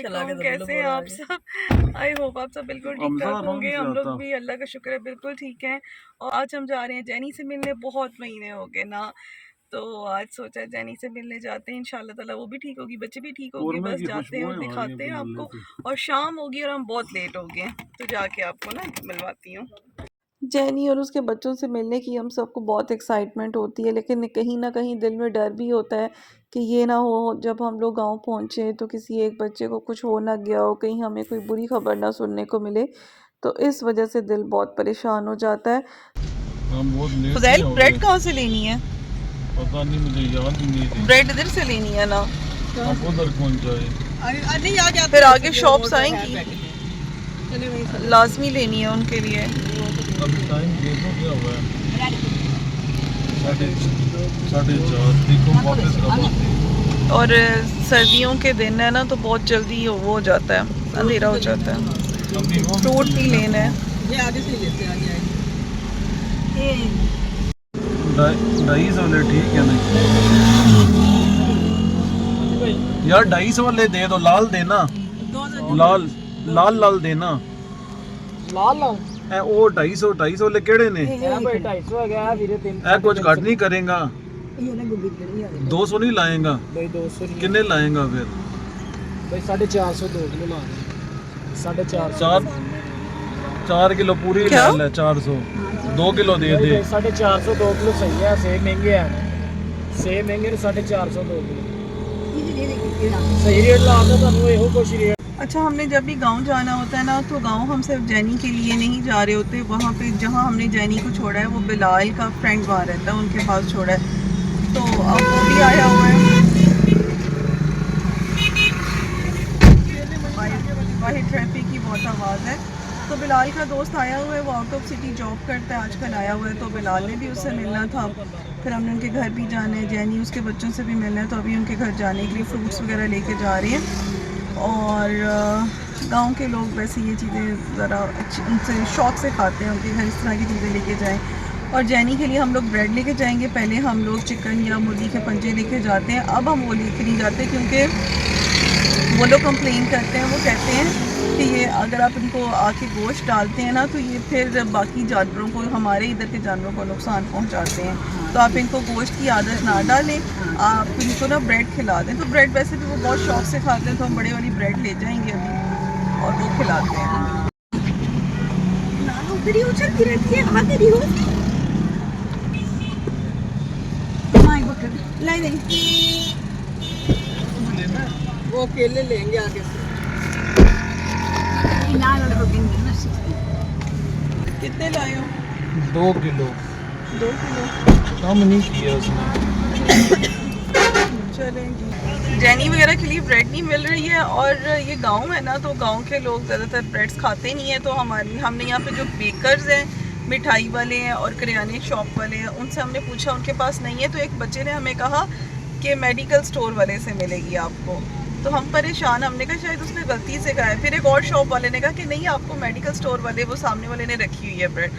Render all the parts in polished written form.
अस्सलामुअलैकुम, कैसे हैं आप सब? आई होप आप सब बिल्कुल ठीक ठाक होंगे। हम लोग भी अल्लाह का शुक्र है बिल्कुल ठीक हैं। और आज हम जा रहे हैं जैनी से मिलने, बहुत महीने हो गए ना, तो आज सोचा जैनी से मिलने जाते हैं। इंशाल्लाह ताला वो भी ठीक होगी, बच्चे भी ठीक होगी। बस जाते हैं और दिखाते हैं आपको। और शाम होगी और हम बहुत लेट हो गए, तो जाके आपको ना मिलवाती हूँ। जैनी और उसके बच्चों से मिलने की हम सबको बहुत एक्साइटमेंट होती है, लेकिन कहीं ना कहीं दिल में डर भी होता है कि ये ना हो जब हम लोग गांव पहुंचे तो किसी एक बच्चे को कुछ हो ना गया हो, कहीं हमें कोई बुरी खबर ना सुनने को मिले। तो इस वजह से दिल बहुत परेशान हो जाता है। फुज़ैल, ब्रेड कहाँ से लेनी है? पता नहीं, मुझे याद ही नहीं थी। ब्रेड इधर से लेनी है ना, अब उधर कौन जाए? फिर आगे शॉप्स आएंगी, लाजमी लेनी है उनके लिए। अभी टाइम देखो क्या हुआ है, 4:30 देखो वापस कब आते हैं। और सर्दियों के दिन है ना, तो बहुत जल्दी वो हो जाता है, अंधेरा हो जाता है। अभी वो फ्रूट भी लेना है। ये आगे से लेते आ जाए। 250 वाले ठीक है ना यार? 250 वाले दे दो, लाल देना, लाल लाल लाल देना। लाल लाल ए ओ 250 वाले केड़े ने? है भाई 250 हो गया वीरे 300 ए कुछ घट नहीं करेगा? ये ना गुब्बी नहीं आ रही 200 नहीं लाएगा भाई, 200 नहीं किन्ने लाएगा फिर? भाई 450 2 किलो ला रहे 450 4 किलो पूरी ले ले, 400 2 किलो दे दे। 450 2 किलो सही है। सेब महंगे हैं, सेब महंगे 450 2 किलो सही रेट ला दो ਤੁਹਾਨੂੰ ਇਹੋ ਕੁਛ रेट। अच्छा, हमने जब भी गांव जाना होता है ना, तो गांव हम सिर्फ जैनी के लिए नहीं जा रहे होते। वहाँ पे जहाँ हमने जैनी को छोड़ा है, वो बिलाल का फ्रेंड वहाँ रहता है, उनके पास छोड़ा है, तो अब वो भी आया हुआ है। बाहर ट्रैफिक की बहुत आवाज़ है। तो बिलाल का दोस्त आया हुआ है, वो आउट ऑफ सिटी जॉब करता है, आजकल आया हुआ है, तो बिलाल ने भी उससे मिलना था। फिर हमने उनके घर भी जाना है, जैनी उसके बच्चों से भी मिलना है, तो अभी उनके घर जाने के लिए फ्रूट्स वगैरह लेके जा रही हैं। और गांव के लोग वैसे ये चीज़ें ज़रा अच्छी उनसे शौक़ से खाते हैं, उनके घर इस तरह की चीज़ें लेके जाएं। और जैनी के लिए हम लोग ब्रेड लेके जाएंगे। पहले हम लोग चिकन या मुर्गी के पंजे लेके जाते हैं, अब हम वो लेके नहीं जाते, क्योंकि वो लोग कंप्लेन करते हैं। वो कहते हैं कि ये अगर आप इनको आके गोश्त डालते हैं ना, तो ये फिर बाकी जानवरों को, हमारे इधर के जानवरों को नुकसान पहुंचाते हैं। तो आप इनको गोश्त की आदत ना डालें, आप इनको ना ब्रेड खिला दें। तो ब्रेड वैसे भी वो बहुत शौक से खाते हैं, तो हम बड़े वाली ब्रेड ले जाएंगे अभी और वो खिलाते हैं। वो केले लेंगे आगे से। कितने लाए हो? 2 किलो 2 किलो कम नहीं किया उसने। चलेंगी। जैनी वगैरह के लिए ब्रेड नहीं मिल रही है, और ये गांव है ना, तो गांव के लोग ज़्यादातर ब्रेड्स खाते नहीं हैं। तो हमने यहाँ पे जो बेकर्स हैं, मिठाई वाले हैं और करियाने शॉप वाले हैं, उनसे हमने पूछा, उनके पास नहीं है। तो एक बच्चे ने हमें कहा कि मेडिकल स्टोर वाले से मिलेगी आपको। तो हम परेशान, हमने कहा शायद उसने गलती से कहा है। फिर एक और शॉप वाले ने कहा कि नहीं, आपको मेडिकल स्टोर वाले, वो सामने वाले ने रखी हुई है ब्रेड।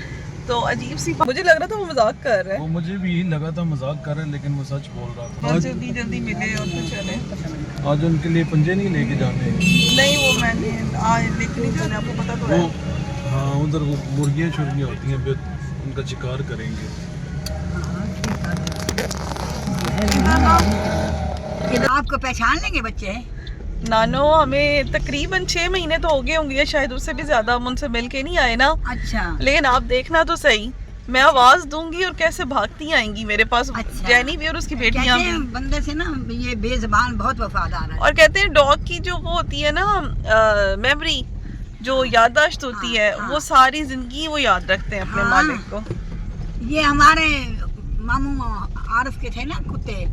तो अजीब सी, मुझे लग रहा था वो मजाक कर रहा है। वो मुझे भी यही लगा था मजाक कर रहे हैं, लेकिन वो सच बोल रहा था। आज जल्दी जल्दी मिले और तो चले। आज उनके लिए पंजे नहीं लेके जाने? नहीं, वो मैंने आज लेके नहीं जाना, आपको पता तो है। हाँ, उधर वो मुर्गियाँ छुर्गियाँ होती हैं, फिर उनका शिकार करेंगे। आपको पहचान लेंगे बच्चे? नानो, हमें तकरीबन 6 महीने तो हो गए होंगे, शायद उससे भी ज्यादा। हम उनसे मिल के नहीं आए ना। अच्छा। लेकिन आप देखना तो सही, मैं आवाज दूंगी और कैसे भागती आएंगी मेरे पास। अच्छा। जैनी भी और उसकी बेटियां भी। बंदे से ना ये बेज़बान बहुत वफादार है। और कहते हैं डॉग की जो वो होती है ना, मेमोरी, जो याददाश्त होती है, वो सारी जिंदगी वो याद रखते हैं अपने मालिक को। ये हमारे मामू आरिफ के थे ना कुत्ते,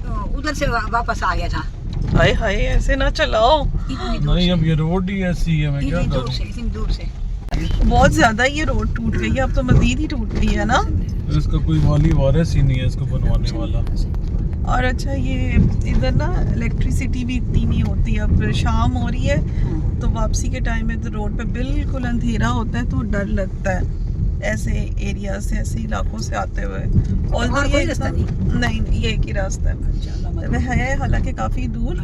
तो उधर से वापस आ गया था। हाय हाय, ऐसे ना चलाओ। नहीं, अब ये रोड ही ऐसी है, मैं क्या करूं? इतनी दूर से बहुत ज्यादा ये रोड टूट गई है, अब तो मजीद ही टूट गई है ना। इसका कोई वाली वारिस ही नहीं है इसको बनवाने वाला। और अच्छा, ये इधर ना इलेक्ट्रिसिटी भी इतनी नहीं होती। अब शाम हो रही है, तो वापसी के टाइम में तो रोड पे बिल्कुल अंधेरा होता है, तो डर लगता है ऐसे एरिया से, ऐसे इलाकों से आते हुए। और ये रास्ता नहीं, ये एक ही रास्ता है, हालांकि काफ़ी दूर,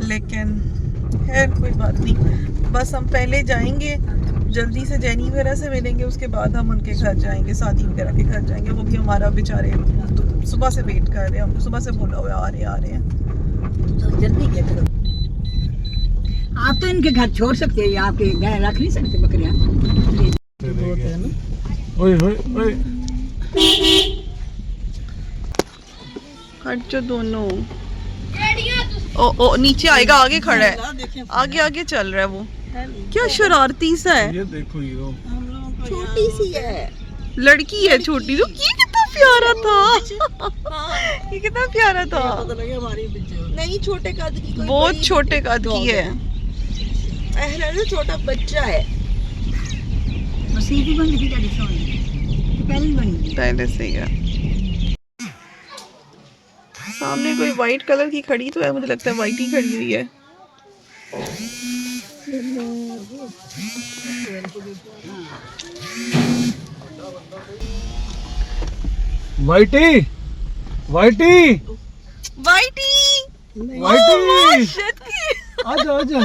लेकिन खैर कोई बात नहीं, बस हम पहले जाएंगे जल्दी से जैनी वगैरह से मिलेंगे, उसके बाद हम उनके घर जाएंगे, सादी वगैरह के घर जाएंगे। वो भी हमारा बेचारे तो सुबह से वेट कर रहे हैं, हम सुबह से बोला हुआ आ रहे हैं। तो जल्दी क्या करो, आप तो इनके घर छोड़ सकते हैं, आपके घर रख नहीं सकते बकरियां। ओए ओए ओए हट जो दोनों। ओ नीचे आएगा, आगे खड़ा है, आगे आगे चल रहा है वो। क्या शरारती सा है, ये देखो हीरो, छोटी सी है, लड़की है छोटी। तो ये कितना प्यारा था, ये कितना प्यारा था। नहीं छोटे कद की, बहुत छोटे कद की है, छोटा बच्चा है। मसीदी बन गई तेरी सोनी, पहले बनी पहले से ही है। सामने कोई वाइट कलर की खड़ी तो है, मुझे लगता है वाइट ही खड़ी हुई है। वाइटी वाइटी वाइटी वाइटी, आजा आजा।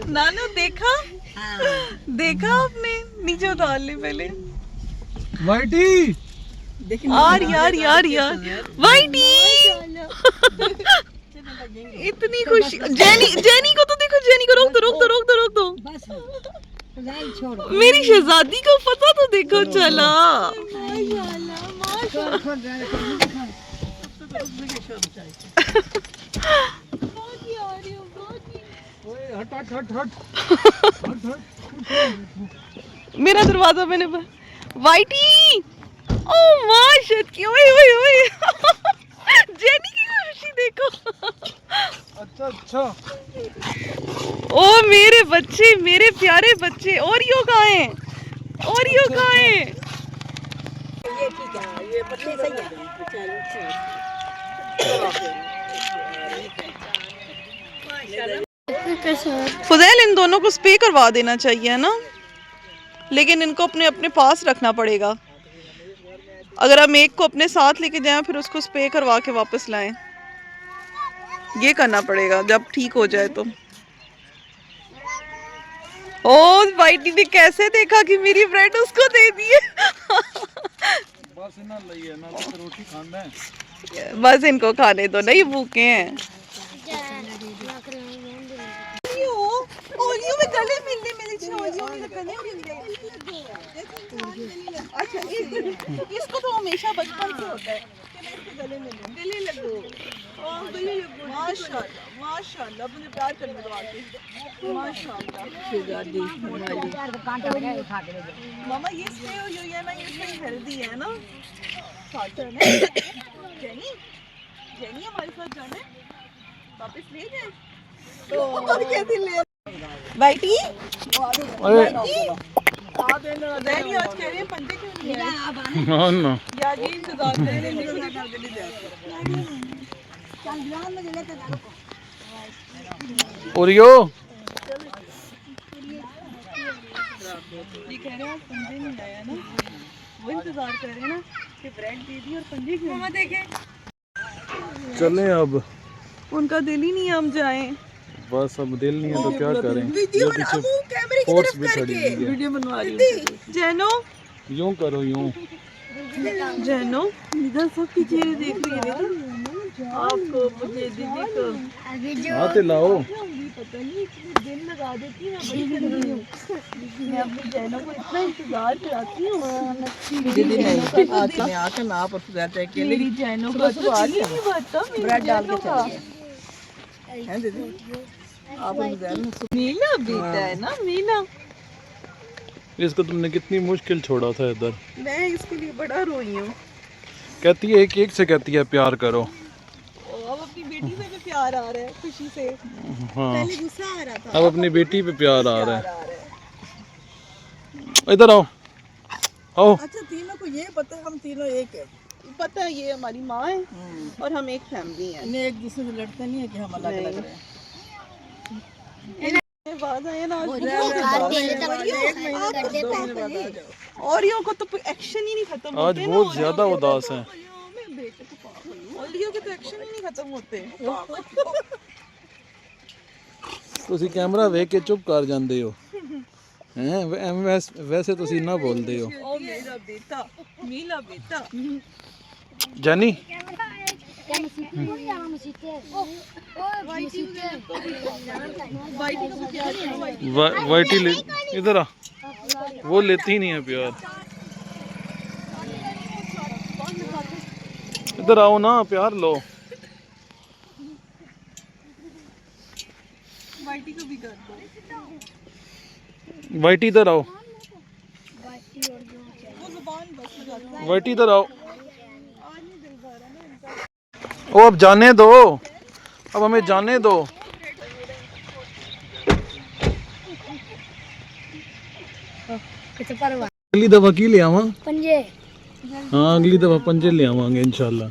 नानू देखा, देखा आपने, नीचे उतार ले पहले। वाइटी यार यार यार यार वाइटी इतनी खुशी। जेनी, जेनी को तो देखो, जेनी को रोक दो रोक दो रोक दो रोक दो। बस छोड़ो, मेरी शहजादी को पता तो देखो चला। हट हट हट हट हट हट। मेरा दरवाजा मैंने वाइटी, ओ माशाल्लाह की, ओए ओए ओए जेनी की खुशी देखो। अच्छा अच्छा, ओ मेरे बच्चे, मेरे प्यारे बच्चे। ओरियो कहाँ है, ओरियो कहाँ है? ये ठीक है, ये पतली सही है। फुजैल, इन दोनों को स्प्रे करवा देना चाहिए ना, लेकिन इनको अपने अपने पास रखना पड़ेगा। अगर हम एक को अपने साथ लेके जाएं फिर उसको स्प्रे करवा के वापस लाएं, ये करना पड़ेगा जब ठीक हो जाए तो। ओ वाइटी ने कैसे देखा कि मेरी ब्रेड उसको दे दी है। बस ना लइए ना तो रोटी खाना है, बस इनको खाने दो ना, ये भूखे हैं। ओलियो में गले मिलने मेरे ओलियो में गले मिलने। अच्छा इसको तो हमेशा बचपन से होता है कि मैं इसके गले मिलूं, गले लगो, गले लगो। माशाल्लाह माशाल्लाह, मुझे प्यार करने दो आके। माशाल्लाह मामा, ये स्प्रे हुई है ना, ये स्प्रे हेल्दी है ना, साथ है ना। जेनी, जेनी हमारे साथ जाना है, वापस ले जाए तो और कैसे ले वाइटी। डैडी आज कह रहे हैं पंजे क्यों नहीं है? हाँ ना यार ये इंतजार कर रहे हैं, निकल के ओरियो। ये कह रहे हैं आज पंजे नहीं आया ना, वो इंतजार कर रहे हैं ना कि ब्रेड दे दी और पंजे क्यों। मामा देखे, चले अब, उनका दिल ही नहीं है हम जाएं। बस अब दिल नहीं है तो क्या करें, वीडियो ये पीछे कैमरे की फोर्स तरफ भी खड़ी करके हुई है। वीडियो बनवा रही हूं। जैनो, यूं करो यूं, जैनो इधर सबकी चेहरे देख रही है, देखो आपको, मुझे दीदी को हाथ लाओ। पता नहीं इतनी दिल लगा देती है, मैं अपनी जैनो को इतना इंतजार कराती हूँ। दीदी नहीं आके ना आप मेरी जैनो का तो नहीं बनता, ब्रेड डाल के हैं दीदी। आप मीना बेटा है ना, मीना। इसको तुमने कितनी मुश्किल छोड़ा था इधर, मैं इसके लिए बड़ा रोई हूँ। कहती है एक एक से कहती है प्यार करो। अब अपनी बेटी से भी प्यार आ रहा है, खुशी से। हाँ पहले गुस्सा आ रहा था, अब अपनी बेटी पे प्यार आ रहा है। इधर आओ आओ। अच्छा तीनों को ये पता है हम तीनों एक है, पता है ये हमारी माँ है और हम एक फैमिली हैं। एक दूसरे से लड़ते नहीं है कि हम अलग अलग रहे। बाद आए ना ओरियो को तो एक्शन ही नहीं खत्म आज बहुत ज्यादा उदास है। ओरियो के तो एक्शन ही नहीं खत्म होते। ਤੁਸੀਂ ਕੈਮਰਾ ਵੇਖ ਕੇ ਚੁੱਪ ਕਰ ਜਾਂਦੇ ਹੋ हैं वैसे ਤੁਸੀਂ ਨਾ ਬੋਲਦੇ ਹੋ ओ मेरा बेटा मीला बेटा जानी वाइटी ले इधर आ वो लेती नहीं है प्यार इधर आओ ना प्यार लो वाइटी को भी कर दो वाइटी इधर आओ वो जुबान बस लगाता है वाइटी इधर आओ ओ अब जाने दो अब हमें जाने दो अगली दफा की ले आवा पंजे हाँ अगली दफा पंजे ले आवांगे इंशाल्लाह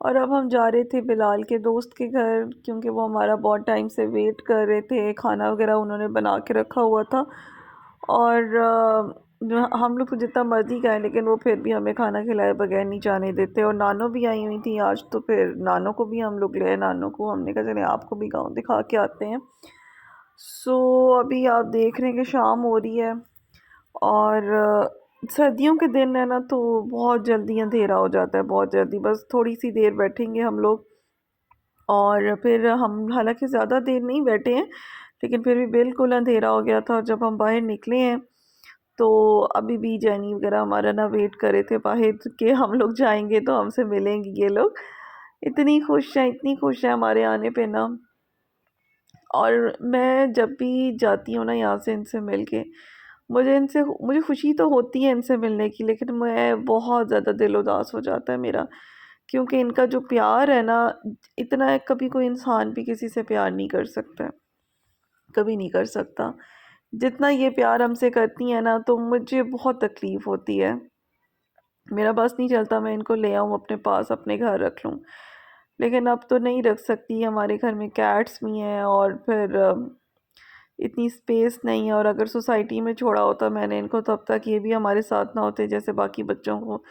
और अब हम जा रहे थे बिलाल के दोस्त के घर क्योंकि वो हमारा बहुत टाइम से वेट कर रहे थे खाना वगैरह उन्होंने बना के रखा हुआ था और हम लोग को जितना मर्ज़ी खाएं लेकिन वो फिर भी हमें खाना खिलाए बगैर नहीं जाने देते और नानो भी आई हुई थी आज तो फिर नानो को भी हम लोग ले नानो को हमने कहा चले आपको भी गाँव दिखा के आते हैं सो अभी आप देख रहे हैं कि शाम हो रही है और सर्दियों के दिन है ना तो बहुत जल्दी अंधेरा हो जाता है बहुत जल्दी बस थोड़ी सी देर बैठेंगे हम लोग और फिर हम हालांकि ज़्यादा देर नहीं बैठे हैं लेकिन फिर भी बिल्कुल अंधेरा हो गया था और जब हम बाहर निकले हैं तो अभी भी जैनी वगैरह हमारा ना वेट कर रहे थे बाहर के हम लोग जाएंगे तो हमसे मिलेंगे ये लोग इतनी खुश हैं हमारे आने पे ना और मैं जब भी जाती हूँ ना यहाँ से इनसे मिल के मुझे खुशी तो होती है इनसे मिलने की लेकिन मैं बहुत ज़्यादा दिल उदास हो जाता है मेरा क्योंकि इनका जो प्यार है ना इतना कभी कोई इंसान भी किसी से प्यार नहीं कर सकता कभी नहीं कर सकता जितना ये प्यार हमसे करती हैं ना तो मुझे बहुत तकलीफ़ होती है मेरा बस नहीं चलता मैं इनको ले आऊँ अपने पास अपने घर रख लूँ लेकिन अब तो नहीं रख सकती हमारे घर में कैट्स भी हैं और फिर इतनी स्पेस नहीं है और अगर सोसाइटी में छोड़ा होता मैंने इनको तब तक ये भी हमारे साथ ना होते जैसे बाकी बच्चों को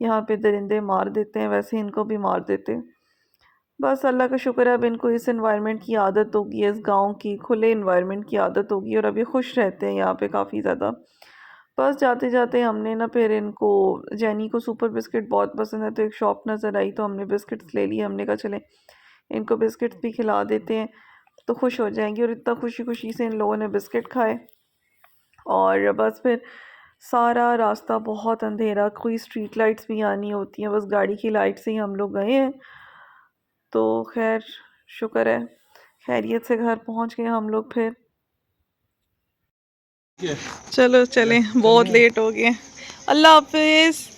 यहाँ पे दरिंदे मार देते हैं वैसे इनको भी मार देते बस अल्लाह का शुक्र है अब इनको इस एनवायरनमेंट की आदत होगी इस गांव की खुले एनवायरनमेंट की आदत होगी और अभी खुश रहते हैं यहाँ पे काफ़ी ज़्यादा बस जाते जाते हमने ना फिर इनको जैनी को सुपर बिस्किट बहुत पसंद है तो एक शॉप नज़र आई तो हमने बिस्किट्स ले लिए हमने कहा चले इनको बिस्किट्स भी खिला देते हैं तो खुश हो जाएंगी और इतना खुशी खुशी से इन लोगों ने बिस्किट खाए और बस फिर सारा रास्ता बहुत अंधेरा कोई स्ट्रीट लाइट्स भी आनी होती हैं बस गाड़ी की लाइट से ही हम लोग गए हैं तो खैर शुक्र है खैरियत से घर पहुंच गए हम लोग फिर चलो चलें बहुत लेट हो गए अल्लाह हाफिज़